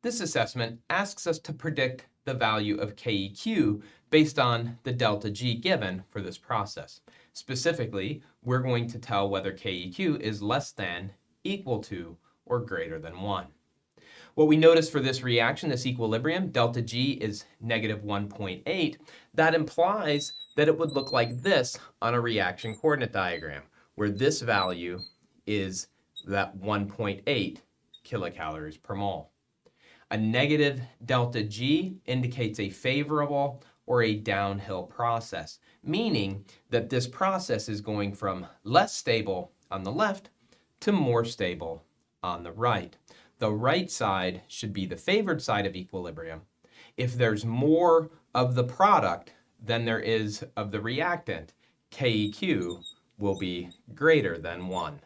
This assessment asks us to predict the value of KEQ based on the delta G given for this process. Specifically, we're going to tell whether KEQ is less than, equal to, or greater than 1. What we notice for this reaction, this equilibrium, delta G is negative 1.8. That implies that it would look like this on a reaction coordinate diagram, where this value is that 1.8 kilocalories per mole. A negative delta G indicates a favorable or a downhill process, meaning that this process is going from less stable on the left to more stable on the right. The right side should be the favored side of equilibrium. If there's more of the product than there is of the reactant, KEQ will be greater than 1.